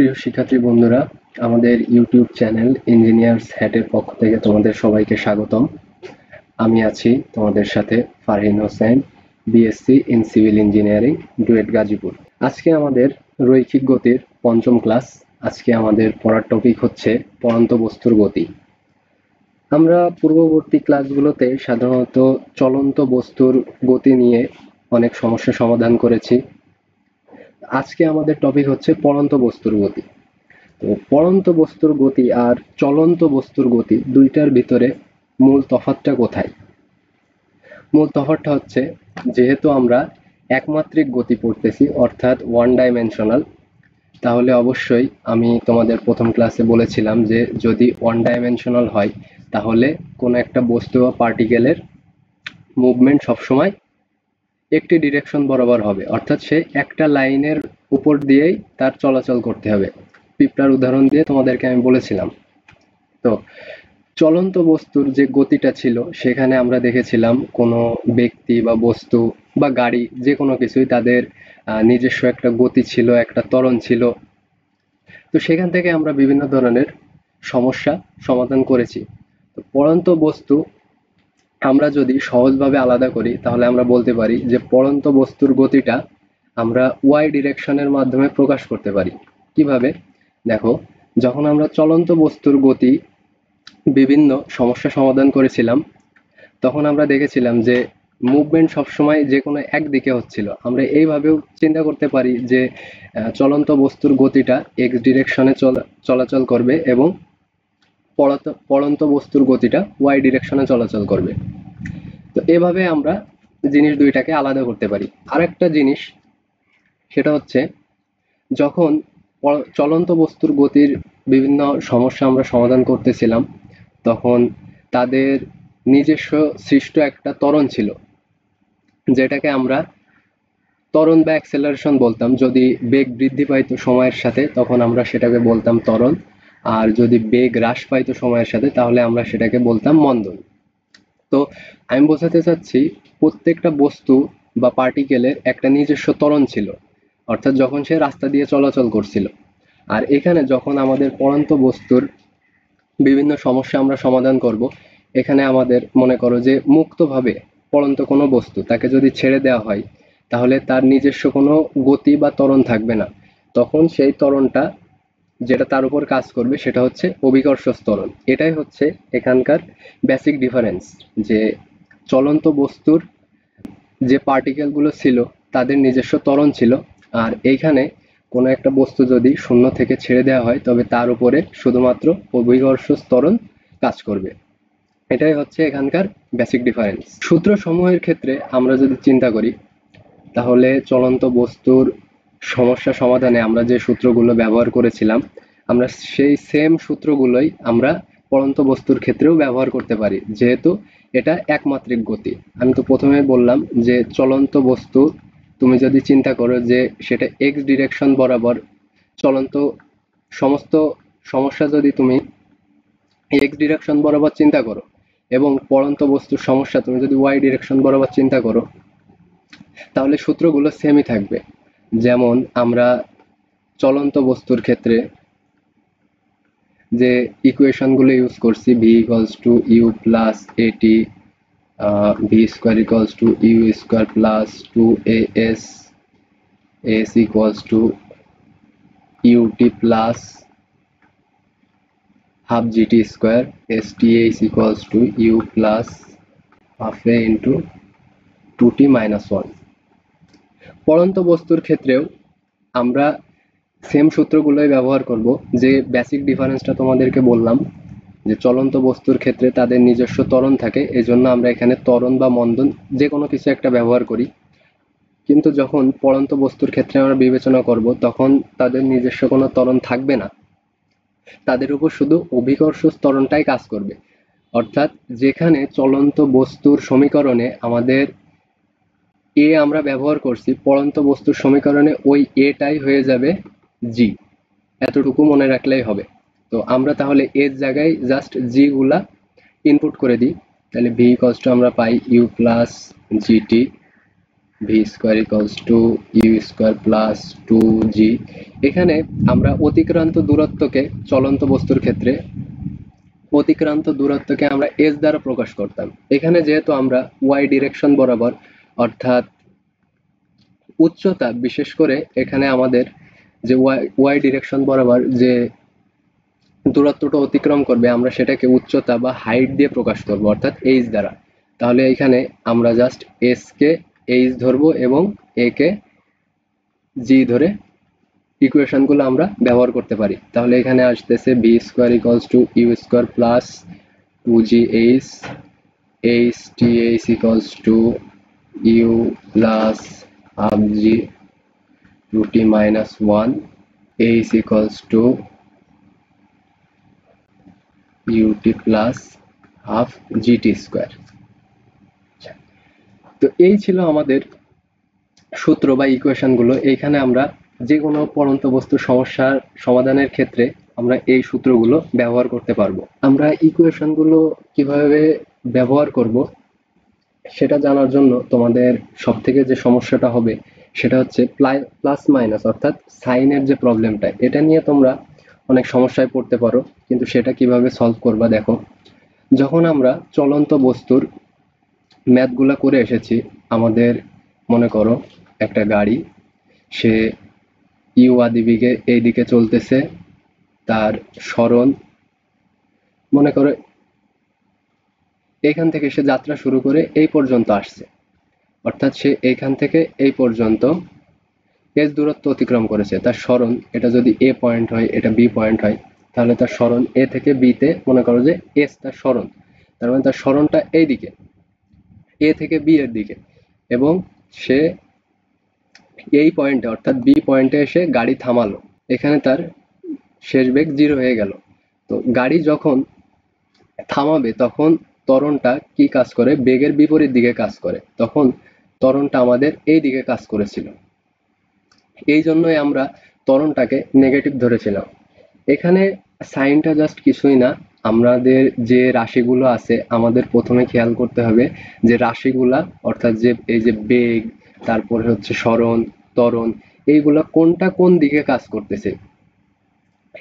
প্রিয় শিক্ষার্থী বন্ধুরা, আমাদের ইউটিউব চ্যানেল ইঞ্জিনিয়ার্স হ্যাটের পক্ষ থেকে তোমাদের সবাইকে স্বাগতম। আমি আছি তোমাদের সাথে Farhin Hossain, BSc in civil engineering, duet Gazipur. আজকে আমাদের রৈখিক গতির পঞ্চম ক্লাস। আজকে আমাদের পড়ার টপিক হচ্ছে পড়ন্ত বস্তুর গতি। আমরা পূর্ববর্তী ক্লাসগুলোতে সাধারণত চলন্ত বস্তুর গতি নিয়ে অনেক সমস্যা সমাধান করেছি। আজকে আমাদের টপিক হচ্ছে পড়ন্ত বস্তুর গতি। তো পড়ন্ত বস্তুর গতি আর চলন্ত বস্তুর গতি দুইটার ভিতরে মূল তফাৎটা কোথায়? মূল তফাৎটা হচ্ছে, যেহেতু আমরা একমাত্রিক গতি পড়তেছি অর্থাৎ ওয়ান ডাইমেনশনাল, তাহলে অবশ্যই আমি তোমাদের প্রথম ক্লাসে বলেছিলাম যে যদি ওয়ান ডাইমেনশনাল হয় তাহলে কোনো একটা বস্তু বা পার্টিকেলের মুভমেন্ট সবসময় একটি ডিরেকশন বরাবর হবে, অর্থাৎ সে একটা লাইনের উপর দিয়েই তার চলাচল করতে হবে। পিঁপড়ার উদাহরণ দিয়ে তোমাদেরকে আমি বলেছিলাম। তো চলন্ত বস্তুর যে গতিটা ছিল সেখানে আমরা দেখেছিলাম কোনো ব্যক্তি বা বস্তু বা গাড়ি যে কোনো কিছুই তাদের নিজস্ব একটা গতি ছিল, একটা ত্বরণ ছিল। তো সেখান থেকে আমরা বিভিন্ন ধরনের সমস্যা সমাধান করেছি। তো পড়ন্ত বস্তু আমরা যদি সহজভাবে আলাদা করি তাহলে আমরা বলতে পারি যে পড়ন্ত বস্তুর গতিটা আমরা ওয়াই ডিরেকশনের মাধ্যমে প্রকাশ করতে পারি। কিভাবে? দেখো, যখন আমরা চলন্ত বস্তুর গতি বিভিন্ন সমস্যা সমাধান করেছিলাম তখন আমরা দেখেছিলাম যে মুভমেন্ট সবসময় যে কোনো একদিকে হচ্ছিল। আমরা এইভাবেও চিন্তা করতে পারি যে চলন্ত বস্তুর গতিটা এক্স ডিরেকশনে চলাচল করবে এবং পড়ন্ত বস্তুর গতিটা ওয়াই ডিরেকশনে চলাচল করবে। তো এভাবে আমরা জিনিস দুইটাকে আলাদা করতে পারি। আরেকটা জিনিস, সেটা হচ্ছে যখন চলন্ত বস্তুর গতির বিভিন্ন সমস্যা আমরা সমাধান করতেছিলাম তখন তাদের নিজস্ব সৃষ্ট একটা ত্বরণ ছিল, যেটাকে আমরা ত্বরণ বা অ্যাক্সেলারেশন বলতাম। যদি বেগ বৃদ্ধি পাইতো সময়ের সাথে তখন আমরা সেটাকে বলতাম ত্বরণ, আর যদি বেগ হ্রাস পাইতো সময়ের সাথে তাহলে আমরা সেটাকে বলতাম মন্দন। তো আমি বোঝাতে চাচ্ছি প্রত্যেকটা বস্তু বা পার্টিকেলের একটা নিজস্ব ত্বরণ ছিল, অর্থাৎ যখন সে রাস্তা দিয়ে চলাচল করছিল। আর এখানে যখন আমাদের পড়ন্ত বস্তুর বিভিন্ন সমস্যা আমরা সমাধান করব, এখানে আমাদের মনে করো যে মুক্তভাবে পড়ন্ত কোনো বস্তু তাকে যদি ছেড়ে দেওয়া হয় তাহলে তার নিজস্ব কোনো গতি বা ত্বরণ থাকবে না। তখন সেই ত্বরণটা যেটা তার উপর কাজ করবে সেটা হচ্ছে অভিকর্ষ ত্বরণ। এটাই হচ্ছে এখানকার বেসিক ডিফারেন্স, যে চলন্ত বস্তুর যে পার্টিকেলগুলো ছিল তাদের নিজস্ব ত্বরণ ছিল, আর এইখানে কোনো একটা বস্তু যদি শূন্য থেকে ছেড়ে দেওয়া হয় তবে তার উপরে শুধুমাত্র অভিকর্ষ ত্বরণ কাজ করবে। এটাই হচ্ছে এখানকার বেসিক ডিফারেন্স। সূত্র সমূহের ক্ষেত্রে আমরা যদি চিন্তা করি তাহলে চলন্ত বস্তুর সমস্যা সমাধানে আমরা যে সূত্রগুলো ব্যবহার করেছিলাম আমরা সেই সেম সূত্রগুলোই আমরা পড়ন্ত বস্তুর ক্ষেত্রেও ব্যবহার করতে পারি, যেহেতু এটা একমাত্রিক গতি। আমি তো প্রথমে বললাম যে চলন্ত বস্তু তুমি যদি চিন্তা করো যে সেটা এক্স ডিরেকশন বরাবর চলন্ত, সমস্ত সমস্যা যদি তুমি এক্স ডিরেকশন বরাবর চিন্তা করো এবং পড়ন্ত বস্তুর সমস্যা তুমি যদি ওয়াই ডিরেকশন বরাবর চিন্তা করো তাহলে সূত্রগুলো সেমই থাকবে। যেমন আমরা চলন্ত বস্তুর ক্ষেত্রে যে ইকুয়েশনগুলো ইউজ করছি, v equals to u plus a t, v square equals to u square plus two s, s equals to u t plus half g t square, s t h equals to u plus half a into two t minus one. পড়ন্ত বস্তুর ক্ষেত্রেও আমরা same সূত্রগুলোই ব্যবহার করব। যে basic ডিফারেন্সটা তোমাদেরকে বললাম যে চলন্ত বস্তুর ক্ষেত্রে তাদের নিজস্ব ত্বরণ থাকে, এজন্য আমরা এখানে ত্বরণ বা মন্দন যে কোনো কিছু একটা ব্যবহার করি। কিন্তু যখন পড়ন্ত বস্তুর ক্ষেত্রে আমরা বিবেচনা করব তখন তাদের নিজস্ব কোনো ত্বরণ থাকবে না, তাদের উপর শুধু অভিকর্ষ ত্বরণটাই কাজ করবে। অর্থাৎ যেখানে চলন্ত বস্তুর সমীকরণে আমাদের এ আমরা ব্যবহার করছি, পড়ন্ত বস্তুর সমীকরণে ওই এটাই হয়ে যাবে জি। এতটুকু মনে রাখলেই হবে। তো আমরা তাহলে এর জায়গায় জাস্ট জি গুলা ইনপুট করে দিই, তাহলে ভি ইকুয়ালস টু আমরা পাই u plus g t v square equals to u square plus 2g। এখানে আমরা অতিক্রান্ত দূরত্বকে চলন্ত বস্তুর ক্ষেত্রে অতিক্রান্ত দূরত্বকে আমরা এস দ্বারা প্রকাশ করতাম। এখানে যেহেতু আমরা ওয়াই ডিরেকশন বরাবর অর্থাৎ উচ্চতা, বিশেষ করে এখানে আমাদের যে ওয়াই ডিরেকশন বরাবর যে দূরত্বটা অতিক্রম করবে আমরা সেটাকে উচ্চতা বা হাইট দিয়ে প্রকাশ করব অর্থাৎ এইচ দ্বারা। তাহলে এখানে আমরা জাস্ট এস কে এইচ ধরবো এবং এ কে জি ধরে ইকুয়েশনগুলো আমরা ব্যবহার করতে পারি। তাহলে এখানে আসতেছে v square equals to u square plus 2g h, h t h equals to u plus half g root t minus 1, h equals to ut plus half g t square. তো এই ছিল আমাদের সূত্র বা ইকুয়েশনগুলো। এইখানে আমরা যে কোনো পড়ন্ত বস্তুর সমস্যার সমাধানের ক্ষেত্রে আমরা এই সূত্রগুলো ব্যবহার করতে পারবো। আমরা ইকুয়েশনগুলো কিভাবে ব্যবহার করব সেটা জানার জন্য তোমাদের সব থেকে যে সমস্যাটা হবে সেটা হচ্ছে প্লাস মাইনাস অর্থাৎ সাইনের যে প্রবলেমটা, এটা নিয়ে তোমরা অনেক সমস্যায় পড়তে পারো। কিন্তু সেটা কিভাবে সলভ করবা দেখো, যখন আমরা চলন্ত বস্তুর ম্যাথগুলা করে এসেছি, আমাদের মনে করো একটা গাড়ি, সে ইউ আদিবেগে এই দিকে চলতেছে, তার সরণ মনে করো এখান থেকে সে যাত্রা শুরু করে এই পর্যন্ত আসছে, অর্থাৎ সে এইখান থেকে এই পর্যন্ত এস দূরত্ব অতিক্রম করেছে। তার সরণ, এটা যদি এ পয়েন্ট হয় এটা বি পয়েন্ট হয়, তাহলে তার সরণ এ থেকে বি তে মনে করো যে এস তার সরণ, তার মানে তার সরণটা এই দিকে এ থেকে বি এর দিকে, এবং সে এই পয়েন্টে অর্থাৎ বি পয়েন্টে এসে গাড়ি থামালো। এখানে তার শেষ বেগ 0 হয়ে গেল। তো গাড়ি যখন থামাবে তখন ত্বরণটা কি কাজ করে, বেগের বিপরীত দিকে কাজ করে। তখন ত্বরণটা আমাদের এই দিকে কাজ করেছিল, এই জন্যই আমরা ত্বরণটাকে নেগেটিভ ধরেছিলাম। এখানে সাইনটা জাস্ট কিছুই না, আমাদের যে রাশিগুলো আছে আমাদের প্রথমে খেয়াল করতে হবে যে রাশিগুলা অর্থাৎ যে এই যে বেগ, তারপরে হচ্ছে সরণ, ত্বরণ, এইগুলা কোনটা কোন দিকে কাজ করতেছে।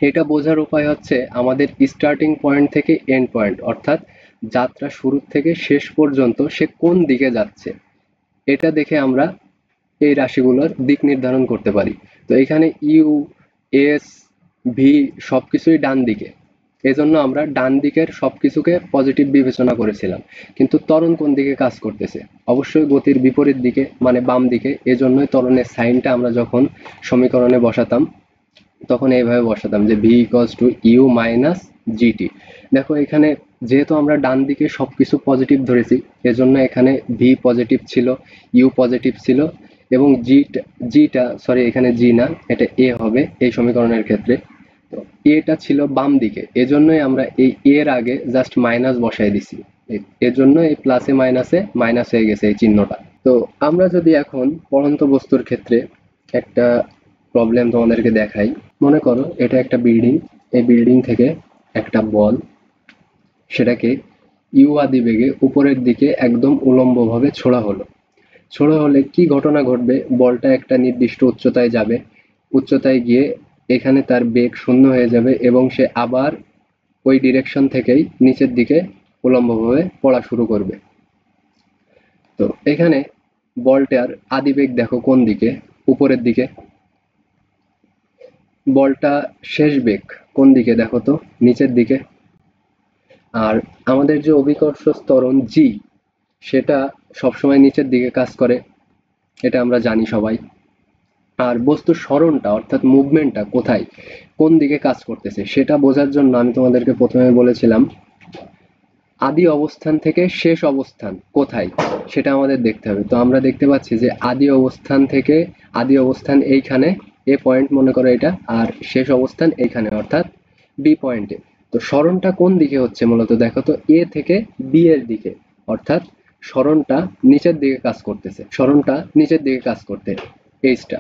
এটা বোঝার উপায় হচ্ছে আমাদের স্টার্টিং পয়েন্ট থেকে এন্ড পয়েন্ট অর্থাৎ যাত্রা শুরু থেকে শেষ পর্যন্ত সে কোন দিকে যাচ্ছে, এটা দেখে আমরা এই রাশিগুলোর দিক নির্ধারণ করতে পারি। তো এখানে ইউ, এস, ভি সবকিছুই ডান দিকে, এজন্য আমরা ডান দিকের সবকিছুকে পজিটিভ বিবেচনা করেছিলাম। কিন্তু ত্বরণ কোন দিকে কাজ করতেছে, অবশ্যই গতির বিপরীত দিকে মানে বাম দিকে। এজন্যই ত্বরণের সাইনটা আমরা যখন সমীকরণে বসাতাম তখন এইভাবে বসাতাম যে v equals to u minus g t. দেখো এখানে যেহেতু আমরা ডান দিকে সবকিছু পজিটিভ ধরেছি, এজন্য এখানে ভি পজিটিভ ছিল, ইউ পজিটিভ ছিল, এবং জিটা সরি এখানে জি না, এটা এ হবে এই সমীকরণের ক্ষেত্রে। তো এটা ছিল বাম দিকে, এজন্যই আমরা এই এর আগে জাস্ট মাইনাস বসাই দিছি, এজন্য এই প্লাসে মাইনাসে মাইনাস হয়ে গেছে এই চিহ্নটা। তো আমরা যদি এখন পড়ন্ত বস্তুর ক্ষেত্রে একটা প্রবলেম তোমাদেরকে দেখাই। মনে করো এটা একটা বিল্ডিং, এই বিল্ডিং থেকে একটা বল, সেটাকে ইউ আদি বেগে উপরের দিকে একদম উলম্বভাবে ছোড়া হলো। ছোড়া হলে কি ঘটনা ঘটবে, বলটা একটা নির্দিষ্ট উচ্চতায় যাবে, উচ্চতায় গিয়ে এখানে তার বেগ শূন্য হয়ে যাবে এবং সে আবার ওই ডিরেকশন থেকেই নিচের দিকে উলম্বভাবে পড়া শুরু করবে। তো এখানে বলটার আদিবেগ দেখো কোন দিকে, উপরের দিকে। বলটা শেষ বেগ কোন দিকে দেখো তো, নিচের দিকে। আর আমাদের যে অভিকর্ষ ত্বরণ জি, সেটা সবসময় নিচের দিকে কাজ করে, এটা আমরা জানি সবাই। আর বস্তুর সরণটা অর্থাৎ মুভমেন্টটা কোথায় কোন দিকে কাজ করতেছে সেটা বোঝার জন্য আমি তোমাদেরকে প্রথমে বলেছিলাম আদি অবস্থান থেকে শেষ অবস্থান কোথায় সেটা আমাদের দেখতে হবে। তো আমরা দেখতে পাচ্ছি যে আদি অবস্থান এইখানে, এ পয়েন্ট মনে করো এটা, আর শেষ অবস্থান এইখানে অর্থাৎ বি পয়েন্টে। তো সরণটা কোন দিকে হচ্ছে মূলত দেখো তো, এ থেকে বি এর দিকে, অর্থাৎ সরণটা নিচের দিকে কাজ করতেছে, সরণটা নিচের দিকে কাজ করতে এইচটা।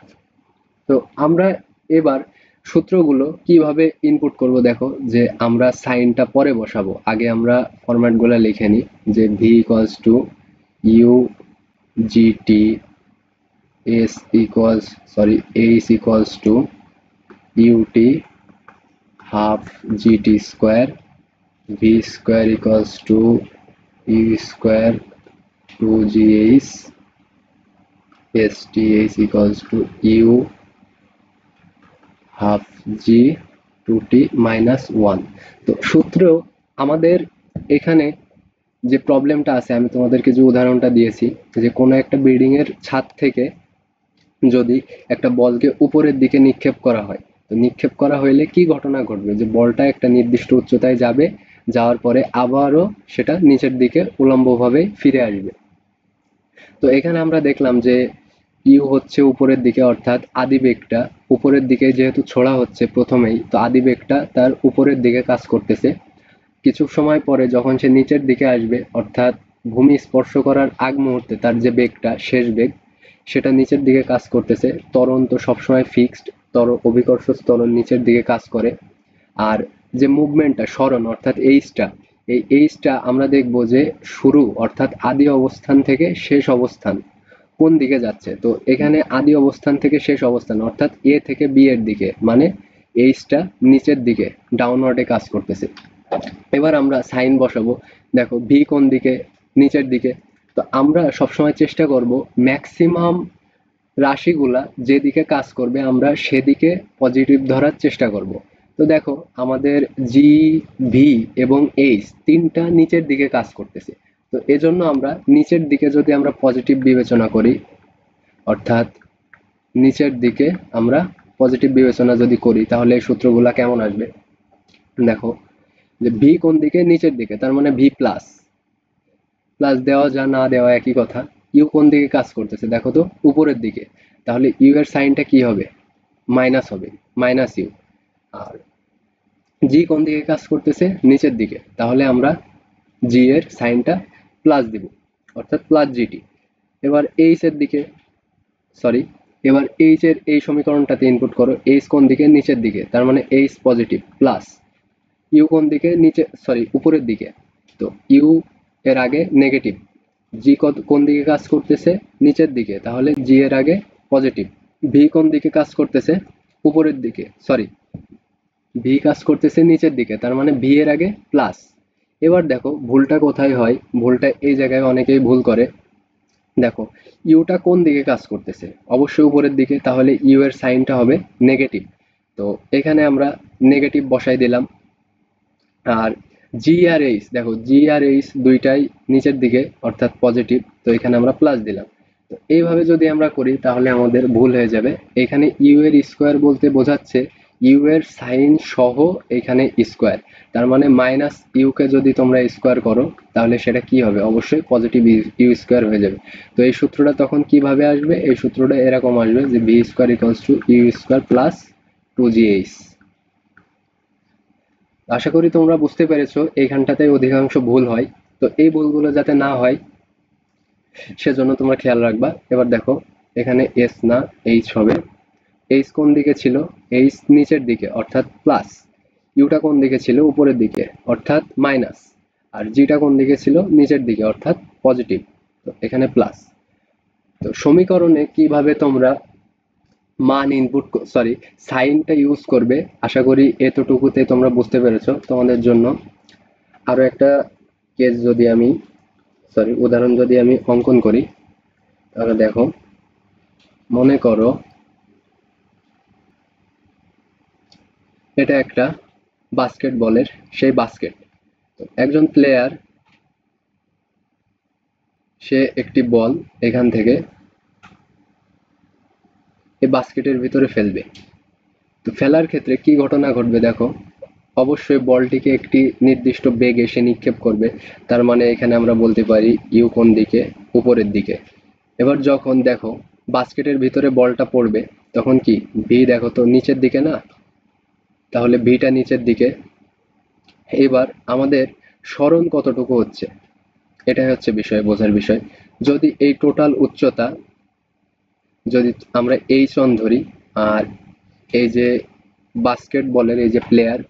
তো আমরা এবার সূত্রগুলো কিভাবে ইনপুট করব দেখো, যে আমরা সাইনটা পরে বসাবো, আগে আমরা ফরম্যাটগুলো লিখে নিই যে v equals to u g t s equals h equals to ut half gt square, v square equals to u square 2gh, sth equals to u half g 2t minus 1। তো সূত্র আমাদের এখানে যে প্রবলেমটা আছে, আমি তোমাদেরকে যে উদাহরণটা দিয়েছি, যে কোনো একটা বিল্ডিং এর ছাদ থেকে যদি একটা বলকে উপরের দিকে নিক্ষেপ করা হয়, তো নিক্ষেপ করা হইলে কি ঘটনা ঘটবে, যে বলটা একটা নির্দিষ্ট উচ্চতায় যাবে, যাওয়ার পরে আবারও সেটা নিচের দিকে উল্লম্বভাবে ফিরে আসবে। তো এখানে আমরা দেখলাম যে ইউ হচ্ছে উপরের দিকে, অর্থাৎ আদি বেগটা উপরের দিকে যেহেতু ছোড়া হচ্ছে প্রথমেই, তো আদি বেগটা তার উপরের দিকে কাজ করতেছে। কিছু সময় পরে যখন সে নিচের দিকে আসবে, অর্থাৎ ভূমি স্পর্শ করার আগ মুহূর্তে তার যে বেগটা, শেষ বেগ, সেটা নিচের দিকে কাজ করতেছে। ত্বরণ তো সবসময় ফিক্সড, অভিকর্ষ ত্বরণ নিচের দিকে কাজ করে। আর যে মুভমেন্টটা, সরণ, অর্থাৎ এইচটা, এই এইচটা আমরা দেখব যে শুরু অর্থাৎ আদি অবস্থান থেকে শেষ অবস্থান কোন দিকে যাচ্ছে। তো এখানে আদি অবস্থান থেকে শেষ অবস্থান অর্থাৎ এ থেকে বি এর দিকে, মানে এইচটা নিচের দিকে ডাউনওয়ার্ডে কাজ করতেছে। এবার আমরা সাইন বসাবো। দেখো ভি কোন দিকে, নিচের দিকে। তো আমরা সবসময় চেষ্টা করব ম্যাক্সিমাম রাশিগুলা যেদিকে কাজ করবে আমরা সেদিকে পজিটিভ ধরার চেষ্টা করব। তো দেখো আমাদের জি, ভি এবং এইচ তিনটা নিচের দিকে কাজ করতেছে। তো এজন্য আমরা নিচের দিকে যদি আমরা পজিটিভ বিবেচনা করি, অর্থাৎ নিচের দিকে আমরা পজিটিভ বিবেচনা যদি করি, তাহলে এই সূত্রগুলা কেমন আসবে। দেখো যে ভি কোন দিকে, নিচের দিকে, তার মানে ভি প্লাস, প্লাস দেওয়া যা না দেওয়া একই কথা। ইউ কোন দিকে কাজ করতেছে, দেখো তো উপরের দিকে, তাহলে ইউ এর সাইনটা কি হবে, মাইনাস হবে, মাইনাস ইউ। আর জি কোন দিকে কাজ করতেছে, নিচের দিকে, তাহলে আমরা জি এর সাইনটা প্লাস দিব, অর্থাৎ প্লাস জিটি। এবার এইচ এর দিকে, সরি, এবার এইচ এর এই সমীকরণটাতে ইনপুট করো, এইচ কোন দিকে, নিচের দিকে, তার মানে এইচ পজিটিভ, প্লাস ইউ কোন দিকে, নিচে, উপরের দিকে, তো ইউ এর আগে নেগেটিভ। জি কোন দিকে কাজ করতেছে, নিচের দিকে, তাহলে জি এর আগে পজিটিভ। ভি কোন দিকে কাজ করতেছে, উপরের দিকে, ভি কাজ করতেছে নিচের দিকে, তার মানে ভি এর আগে প্লাস। এবার দেখো ভুলটা কোথায় হয়, ভুলটা এই জায়গায় অনেকেই ভুল করে। দেখো ইউটা কোন দিকে কাজ করতেছে, অবশ্যই উপরের দিকে, তাহলে ইউ এর সাইনটা হবে নেগেটিভ। তো এখানে আমরা নেগেটিভ বসাই দিলাম। আর জি আর এইচ, দেখো জি আর এইচ দুইটাই নিচের দিকে অর্থাৎ পজিটিভ, তো এখানে আমরা প্লাস দিলাম। তো এইভাবে যদি আমরা করি তাহলে আমাদের ভুল হয়ে যাবে। এখানে ইউ এর স্কোয়ার বলতে বোঝাচ্ছে ইউ এর সাইন সহ এখানে স্কোয়ার, তার মানে মাইনাস ইউ কে যদি তোমরা স্কোয়ার করো তাহলে সেটা কি হবে, অবশ্যই পজিটিভ ইউ স্কোয়ার হয়ে যাবে। তো এই সূত্রটা তখন কিভাবে আসবে, এই সূত্রটা এরকম আসবে যে v square equals to u square plus 2gh। আশা করি তোমরা বুঝতে পেরেছো, এইখানটাতে অধিকাংশ ভুল হয়। তো এই ভুলগুলো যাতে না হয় সেজন্য তোমরা খেয়াল রাখবা। এবার দেখো এখানে এস না এইচ হবে। এইচ কোন দিকে ছিল, এইচ নিচের দিকে অর্থাৎ প্লাস, ইউটা কোন দিকে ছিল, উপরের দিকে অর্থাৎ মাইনাস, আর জিটা কোন দিকে ছিল, নিচের দিকে অর্থাৎ পজিটিভ, তো এখানে প্লাস। তো সমীকরণে কিভাবে তোমরা মান ইনপুট, সাইনটা ইউজ করবে, আশা করি এতটুকুতে তোমরা বুঝতে পেরেছো। তোমাদের জন্য আরো একটা কেস যদি আমি, উদাহরণ যদি আমি অঙ্কন করি, তাহলে দেখো মনে করো এটা একটা বাস্কেটবলের সেই বাস্কেট। একজন প্লেয়ার সে একটি বল এখান থেকে এই বাস্কেটের ভিতরে ফেলবে। তো ফেলার ক্ষেত্রে কি ঘটনা ঘটবে, দেখো অবশ্যই বলটিকে একটি নির্দিষ্ট বেগে সে নিক্ষেপ করবে, তার মানে এখানে আমরা বলতে পারি ইউ কোন দিকে, উপরের দিকে। এবার যখন দেখো বাস্কেটের ভিতরে বলটা পড়বে তখন কি, ভি দেখো তো নিচের দিকে না, তাহলে ভিটা নিচের দিকে। এবার আমাদের সরণ কতটুকু হচ্ছে, এটাই হচ্ছে বিষয়, বোঝার বিষয়। যদি এই টোটাল উচ্চতা যদি আমরা এইচ ওয়ান ধরি, আর এই যে বাস্কেটবলের এই যে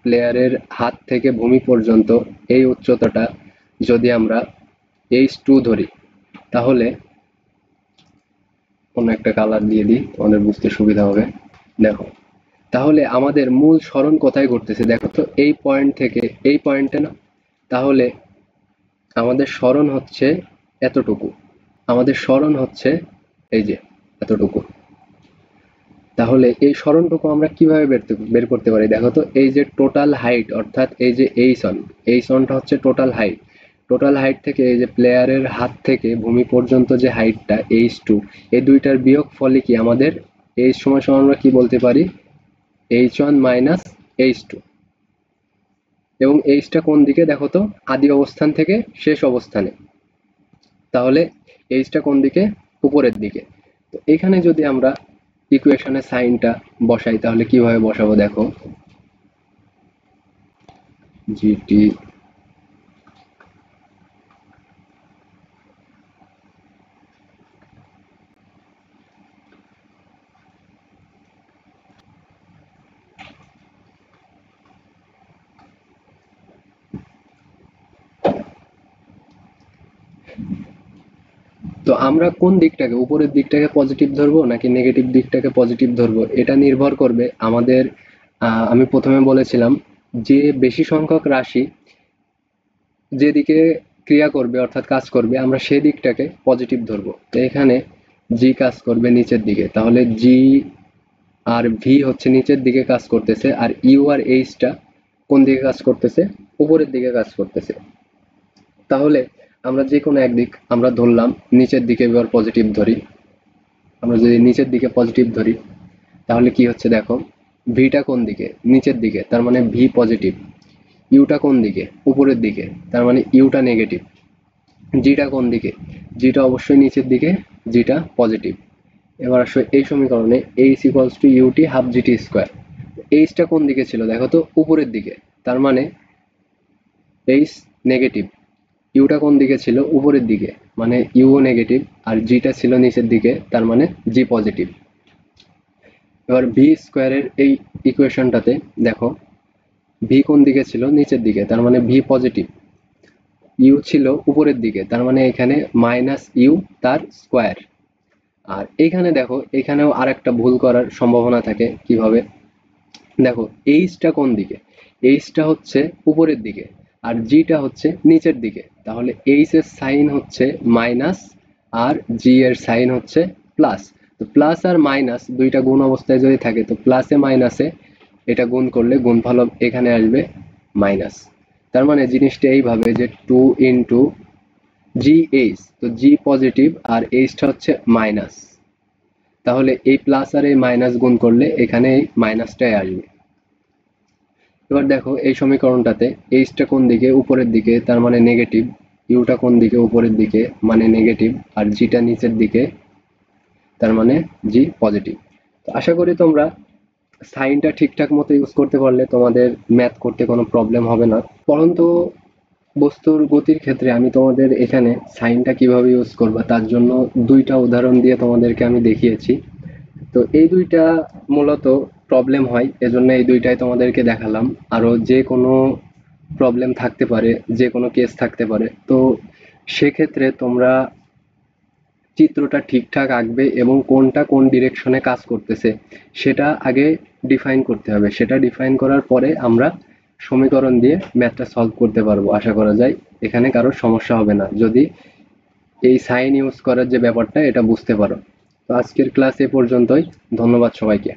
প্লেয়ারের হাত থেকে ভূমি পর্যন্ত এই উচ্চতাটা যদি আমরা এইচ টু ধরি, তাহলে অন্য একটা কালার দিয়ে দিই, তোমাদের বুঝতে সুবিধা হবে। দেখো, তাহলে আমাদের মূল সরণ কোথায় ঘটতেছে দেখো তো, এই পয়েন্ট থেকে এই পয়েন্টে না, তাহলে আমাদের সরণ হচ্ছে এতটুকু, আমাদের সরণ হচ্ছে এই যে এতটুকু। তাহলে এই সরণটুকু আমরা কিভাবে বের করতে পারি দেখো তো, এই যে টোটাল হাইট, অর্থাৎ এই যে এই সনটা হচ্ছে টোটাল হাইট। টোটাল হাইট থেকে এই যে প্লেয়ারের হাত থেকে ভূমি পর্যন্ত যে হাইটটা h2, এই দুইটার বিয়োগ ফলে কি আমাদের h সমান সমান আমরা কি বলতে পারি, h1 মাইনাস h2। এবং এইচটা কোন দিকে দেখো তো, আদি অবস্থান থেকে শেষ অবস্থানে। তাহলে এইচটা কোন দিকে, উপরের দিকে। তো এখানে যদি আমরা ইকুয়েশনে সাইনটা বসাই তাহলে কিভাবে বসাবো দেখো, জিটি তো আমরা কোন দিকটাকে, উপরের দিকটাকে পজিটিভ ধরবো নাকি নেগেটিভ দিকটাকে পজিটিভ ধরবো, এটা নির্ভর করবে আমাদের আমি প্রথমে বলেছিলাম যে বেশি সংখ্যক রাশি যেদিকে ক্রিয়া করবে অর্থাৎ কাজ করবে আমরা সেই দিকটাকে পজিটিভ ধরবো। তো এখানে জি কাজ করবে নিচের দিকে, তাহলে জি আর ভি হচ্ছে নিচের দিকে কাজ করতেছে, আর ইউ আর এইচটা কোন দিকে কাজ করতেছে, উপরের দিকে কাজ করতেছে। তাহলে আমরা যে কোনো একদিক আমরা ধরলাম, নিচের দিকে এবার পজিটিভ ধরি। আমরা যদি নিচের দিকে পজিটিভ ধরি তাহলে কি হচ্ছে দেখো, ভিটা কোন দিকে, নিচের দিকে, তার মানে ভি পজিটিভ। ইউটা কোন দিকে, উপরের দিকে, তার মানে ইউটা নেগেটিভ। জিটা কোন দিকে, জিটা অবশ্যই নিচের দিকে, জিটা পজিটিভ। এবার আসলে এই সমীকরণে h equals to u t half g t square. এইচটা কোন দিকে ছিল দেখো তো, উপরের দিকে, তার মানে এইচ নেগেটিভ। ইউটা কোন দিকে ছিল, উপরের দিকে, মানে ইউ নেগেটিভ। আর জিটা ছিল নিচের দিকে, তার মানে জি পজিটিভ। এবার ভি স্কোয়ারের এই ইকুয়েশনটাতে দেখো, ভি কোন দিকে ছিল, নিচের দিকে, তার মানে ভি পজিটিভ। ইউ ছিল উপরের দিকে, তার মানে এখানে মাইনাস ইউ তার স্কোয়ার। আর এখানে দেখো, এখানেও আর একটা ভুল করার সম্ভাবনা থাকে। কিভাবে দেখো, এইচটা কোন দিকে, এইচটা হচ্ছে উপরের দিকে আর জিটা হচ্ছে নিচের দিকে, তাহলে এইচ এর সাইন হচ্ছে মাইনাস আর জি এর সাইন হচ্ছে প্লাস। তো প্লাস আর মাইনাস দুইটা গুণ অবস্থায় যদি থাকে তো প্লাসে মাইনাসে এটা গুণ করলে গুণফল এখানে আসবে মাইনাস। তার মানে জিনিসটা এইভাবে যে টু ইন্টু জি এইচ, তো জি পজিটিভ আর এইচটা হচ্ছে মাইনাস, তাহলে এই প্লাস আর এই মাইনাস গুণ করলে এখানে এই মাইনাসটাই আসবে। এবার দেখো এই সমীকরণটাতে এইচটা কোন দিকে, উপরের দিকে, তার মানে নেগেটিভ। ইউটা কোন দিকে, উপরের দিকে, মানে নেগেটিভ। আর জিটা নিচের দিকে, তার মানে জি পজিটিভ। তো আশা করি তোমরা সাইনটা ঠিকঠাক মতো ইউজ করতে পারলে তোমাদের ম্যাথ করতে কোনো প্রবলেম হবে না। পরন্তু বস্তুর গতির ক্ষেত্রে আমি তোমাদের এখানে সাইনটা কিভাবে ইউজ করবা তার জন্য দুইটা উদাহরণ দিয়ে তোমাদেরকে আমি দেখিয়েছি। তো এই দুইটা মূলত প্রবলেম হয়, এজন্য এই দুইটাই তোমাদেরকে দেখালাম। আরো যে কোনো প্রবলেম থাকতে পারে, যে কোনো কেস থাকতে পারে, তো সেক্ষেত্রে তোমরা চিত্রটা ঠিকঠাক আঁকবে এবং কোনটা কোন ডিরেকশনে কাজ করতেছে সেটা আগে ডিফাইন করতে হবে। সেটা ডিফাইন করার পরে আমরা সমীকরণ দিয়ে ম্যাথটা সলভ করতে পারবো। আশা করা যায় এখানে কারোর সমস্যা হবে না যদি এই সাইন ইউজ করার যে ব্যাপারটা এটা বুঝতে পারো। তো আজকের ক্লাস এ পর্যন্তই। ধন্যবাদ সবাইকে।